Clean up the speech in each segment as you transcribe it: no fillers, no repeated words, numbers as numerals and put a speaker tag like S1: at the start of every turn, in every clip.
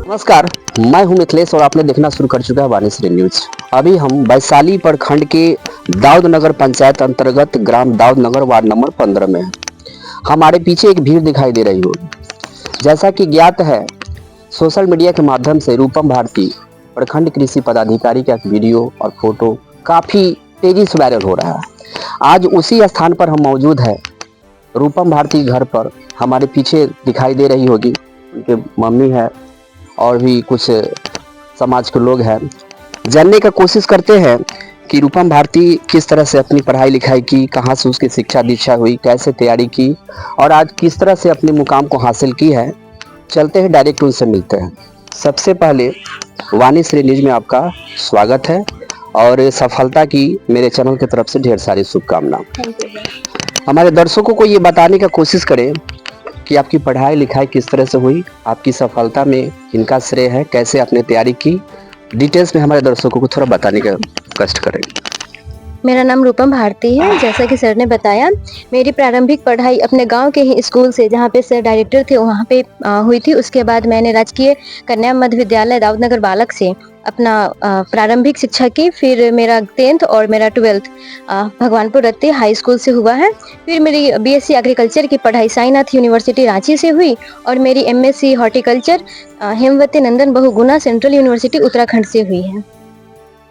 S1: नमस्कार। मैं हूं मिथिलेश और आपने देखना शुरू कर चुका है वाणिश्री न्यूज। अभी हम वैशाली प्रखंड के दाऊद नगर पंचायत अंतर्गत ग्राम दाऊद नगर वार्ड नंबर 15 में है। हमारे पीछे एक भीड़ दिखाई दे रही होगी। जैसा कि ज्ञात है, सोशल मीडिया के माध्यम से रूपम भारती प्रखंड कृषि पदाधिकारी का एक वीडियो और फोटो काफी तेजी से वायरल हो रहा है। आज उसी स्थान पर हम मौजूद है। रूपम भारती घर पर हमारे पीछे दिखाई दे रही होगी, उनके मम्मी है और भी कुछ समाज के लोग हैं। जानने का कोशिश करते हैं कि रूपम भारती किस तरह से अपनी पढ़ाई लिखाई की, कहाँ से उसकी शिक्षा दीक्षा हुई, कैसे तैयारी की और आज किस तरह से अपने मुकाम को हासिल की है। चलते हैं, डायरेक्ट उनसे मिलते हैं। सबसे पहले वाणिश्री न्यूज में आपका स्वागत है और सफलता की मेरे चैनल की तरफ से ढेर सारी शुभकामनाएं। हमारे दर्शकों को ये बताने का कोशिश करें कि आपकी पढ़ाई लिखाई किस तरह से हुई, आपकी सफलता में किनका श्रेय है, कैसे आपने तैयारी की, डिटेल्स में हमारे दर्शकों को थोड़ा बताने का कष्ट करें।
S2: मेरा नाम रूपम भारती है। जैसा कि सर ने बताया, मेरी प्रारंभिक पढ़ाई अपने गांव के ही स्कूल से, जहां पे सर डायरेक्टर थे, वहां पे हुई थी। उसके बाद मैंने राजकीय कन्या मध्य विद्यालय दाऊद नगर बालक से अपना प्रारंभिक शिक्षा की। फिर मेरा 10th और मेरा 12th भगवानपुर रत्ती हाई स्कूल से हुआ है। फिर मेरी बीएससी एग्रीकल्चर की पढ़ाई साईनाथ यूनिवर्सिटी रांची से हुई और मेरी MSc horticulture Hemvati Nandan Bahuguna central university Uttarakhand से हुई है।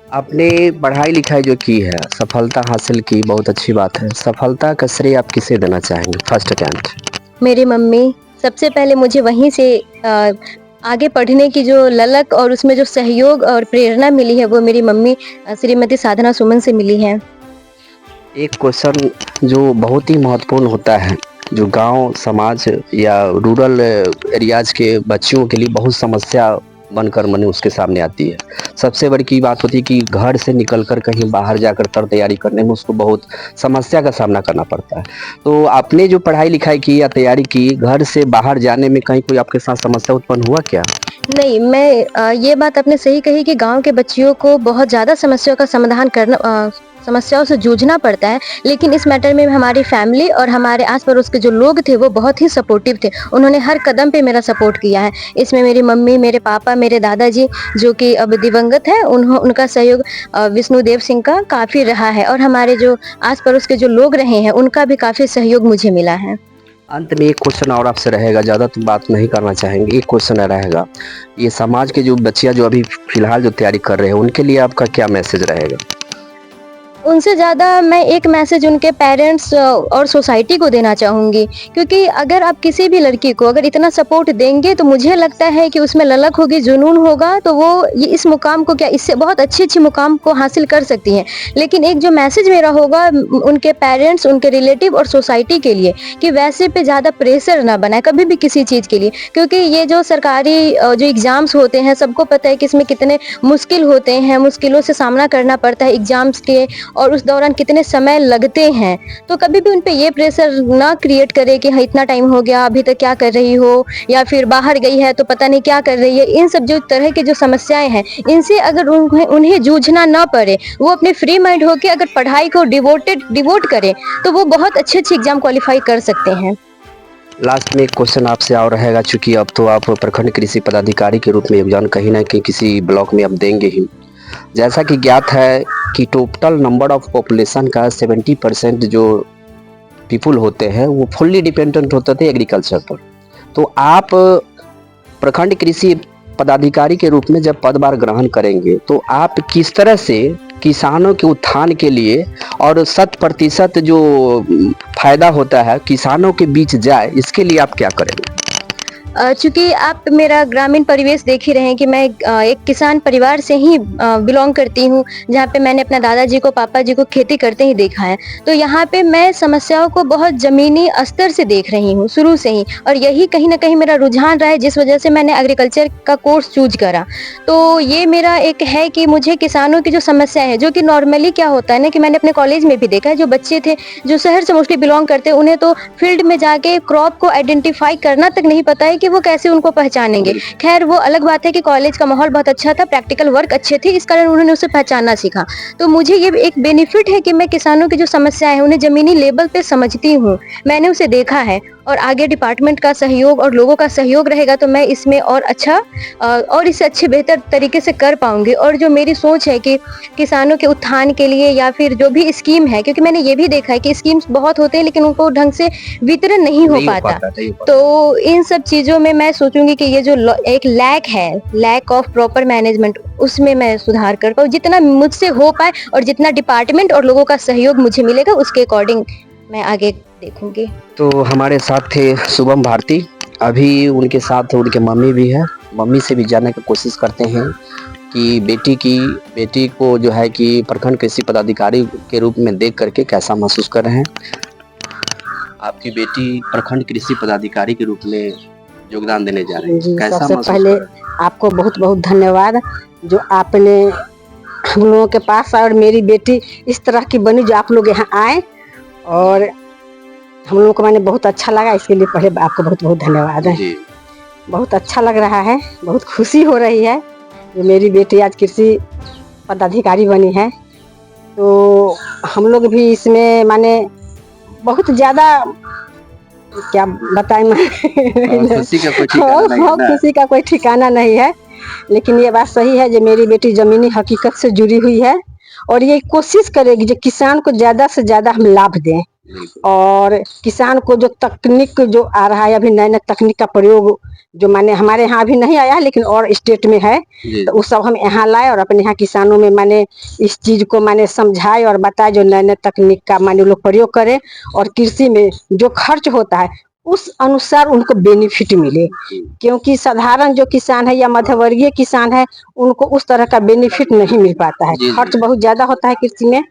S1: आपने पढ़ाई लिखाई जो की है, सफलता हासिल की, बहुत अच्छी बात है। सफलता का श्रेय आप किसे देना चाहेंगे? फर्स्ट अटेम्प्ट
S2: मेरी मम्मी। सबसे पहले मुझे वहीं से आगे पढ़ने की जो ललक और उसमें जो सहयोग और प्रेरणा मिली है, वो मेरी मम्मी श्रीमती साधना सुमन से मिली है।
S1: एक क्वेश्चन जो बहुत ही महत्वपूर्ण होता है, जो गांव समाज या रूरल एरियाज के बच्चों के लिए बहुत समस्या बनकर मने उसके सामने आती है। सबसे बड़ी की बात होती है कि घर से निकलकर कहीं बाहर जाकर तर तैयारी करने में उसको बहुत समस्या का सामना करना पड़ता है। तो आपने जो पढ़ाई लिखाई की या तैयारी की, घर से बाहर जाने में कहीं कोई आपके साथ समस्या उत्पन्न हुआ क्या?
S2: नहीं, मैं ये बात आपने सही कही कि गांव के बच्चियों को बहुत ज़्यादा समस्याओं का समाधान करना समस्याओं से जूझना पड़ता है। लेकिन इस मैटर में हमारी फैमिली और हमारे आस पड़ोस के जो लोग थे, वो बहुत ही सपोर्टिव थे। उन्होंने हर कदम पे मेरा सपोर्ट किया है। इसमें मेरी मम्मी, मेरे पापा, मेरे दादाजी जो कि अब दिवंगत हैं, उनका सहयोग विष्णुदेव सिंह का काफ़ी रहा है और हमारे जो आस पड़ोस के जो लोग रहे हैं, उनका भी काफ़ी सहयोग मुझे मिला है।
S1: अंत में एक क्वेश्चन और आपसे रहेगा, ज़्यादा तो बात नहीं करना चाहेंगे। एक क्वेश्चन रहेगा, ये समाज के जो बच्चियां जो अभी फिलहाल जो तैयारी कर रहे हैं, उनके लिए आपका क्या मैसेज रहेगा?
S2: उनसे ज़्यादा मैं एक मैसेज उनके पेरेंट्स और सोसाइटी को देना चाहूँगी, क्योंकि अगर आप किसी भी लड़की को अगर इतना सपोर्ट देंगे, तो मुझे लगता है कि उसमें ललक होगी, जुनून होगा, तो वो ये इस मुकाम को क्या, इससे बहुत अच्छी मुकाम को हासिल कर सकती हैं। लेकिन एक जो मैसेज मेरा होगा उनके पेरेंट्स, उनके रिलेटिव और सोसाइटी के लिए, कि वैसे पे ज़्यादा प्रेशर ना बनाए कभी भी किसी चीज़ के लिए, क्योंकि ये जो सरकारी जो एग्ज़ाम्स होते हैं, सबको पता है कि इसमें कितने मुश्किल होते हैं, मुश्किलों से सामना करना पड़ता है एग्ज़ाम्स के, और उस दौरान कितने समय लगते हैं। तो कभी भी उन पे ये प्रेशर ना क्रिएट करे कि हाँ इतना टाइम हो गया, अभी तक क्या कर रही हो, या फिर बाहर गई है तो पता नहीं क्या कर रही है। इन सब जो तरह की जो समस्याएं हैं, इनसे अगर उन्हें जूझना ना पड़े, वो अपने फ्री माइंड होकर अगर पढ़ाई को डिवोट करें, तो वो बहुत अच्छे एग्जाम क्वालिफाई कर सकते हैं।
S1: लास्ट में एक क्वेश्चन आपसे और रहेगा, चूंकि अब तो आप प्रखंड कृषि पदाधिकारी के रूप में योगदान कहीं ना कहीं किसी ब्लॉक में आप देंगे ही। जैसा कि ज्ञात है कि टोटल नंबर ऑफ पॉपुलेशन का 70% जो पीपुल होते हैं, वो फुल्ली डिपेंडेंट होते थे एग्रीकल्चर पर। तो आप प्रखंड कृषि पदाधिकारी के रूप में जब पदभार ग्रहण करेंगे, तो आप किस तरह से किसानों के उत्थान के लिए और 100% जो फायदा होता है किसानों के बीच जाए, इसके लिए आप क्या करेंगे?
S2: चूँकि आप मेरा ग्रामीण परिवेश देख ही रहे हैं कि मैं एक किसान परिवार से ही बिलॉन्ग करती हूँ, जहाँ पे मैंने अपना दादाजी को, पापा जी को खेती करते ही देखा है। तो यहाँ पे मैं समस्याओं को बहुत ज़मीनी स्तर से देख रही हूँ शुरू से ही, और यही कहीं न कहीं मेरा रुझान रहा है, जिस वजह से मैंने एग्रीकल्चर का कोर्स चूज़ करा। तो ये मेरा एक है कि मुझे किसानों की जो समस्याएँ हैं, जो कि नॉर्मली क्या होता है ना, कि मैंने अपने कॉलेज में भी देखा है, जो बच्चे थे जो शहर से मोस्टली बिलॉन्ग करते हैं, उन्हें तो फील्ड में जाके क्रॉप को आइडेंटिफाई करना तक नहीं पता है कि वो कैसे उनको पहचानेंगे। खैर, वो अलग बात है कि कॉलेज का माहौल बहुत अच्छा था, प्रैक्टिकल वर्क अच्छे थे, इस कारण उन्होंने उसे पहचानना सीखा। तो मुझे ये एक बेनिफिट है कि मैं किसानों की जो समस्याएं हैं, उन्हें ज़मीनी लेवल पे समझती हूँ, मैंने उसे देखा है और आगे डिपार्टमेंट का सहयोग और लोगों का सहयोग रहेगा तो मैं इसमें और अच्छा और इससे अच्छे बेहतर तरीके से कर पाऊँगी। और जो मेरी सोच है कि किसानों के उत्थान के लिए या फिर जो भी स्कीम है, क्योंकि मैंने ये भी देखा है कि स्कीम्स बहुत होते हैं लेकिन उनको ढंग से वितरण नहीं हो पाता।
S1: नहीं हो पाता।
S2: तो इन सब चीज़ों में मैं सोचूँगी कि ये जो एक लैक है, लैक ऑफ प्रॉपर मैनेजमेंट, उसमें मैं सुधार कर पाऊँ। जितना मुझसे हो पाए और जितना डिपार्टमेंट और लोगों का सहयोग मुझे मिलेगा उसके अकॉर्डिंग मैं आगे देखूँगी।
S1: तो हमारे साथ थे शुभम भारती, अभी उनके साथ उनके मम्मी भी है। मम्मी से भी जानने की कोशिश करते हैं कि बेटी को जो है कि प्रखंड कृषि पदाधिकारी के रूप में देख करके कैसा महसूस कर रहे हैं। आपकी बेटी प्रखंड कृषि पदाधिकारी के रूप में योगदान देने जा रही है,
S3: जी,
S1: कैसा
S3: सबसे
S1: महसूस
S3: पहले
S1: कर रहे हैं?
S3: आपको बहुत बहुत धन्यवाद जो आपने हम लोगों के पास आए और मेरी बेटी इस तरह की बनी जो आप लोग यहाँ आए और हम लोगों को मैंने बहुत अच्छा लगा, इसके लिए पहले आपको बहुत बहुत धन्यवाद है।
S1: जी,
S3: बहुत अच्छा लग रहा है, बहुत खुशी हो रही है जो मेरी बेटी आज कृषि पदाधिकारी बनी है। तो हम लोग भी इसमें माने बहुत ज़्यादा क्या बताएं
S1: खुशी का कोई ठिकाना नहीं है ना?
S3: खुशी का कोई ठिकाना नहीं है, लेकिन ये बात सही है जो मेरी बेटी जमीनी हकीकत से जुड़ी हुई है और ये कोशिश करेगी जो किसान को ज़्यादा से ज़्यादा हम लाभ दें और किसान को जो तकनीक जो आ रहा है अभी नए नए तकनीक का प्रयोग जो माने हमारे यहाँ अभी नहीं आया है लेकिन और स्टेट में है, तो वो सब हम यहाँ लाए और अपने यहाँ किसानों में माने इस चीज को माने समझाए और बताए जो नए नए तकनीक का माने लोग प्रयोग करें और कृषि में जो खर्च होता है उस अनुसार उनको बेनिफिट मिले, क्योंकि साधारण जो किसान है या मध्यवर्गीय किसान है उनको उस तरह का बेनिफिट नहीं मिल पाता है। खर्च बहुत ज्यादा होता है कृषि में।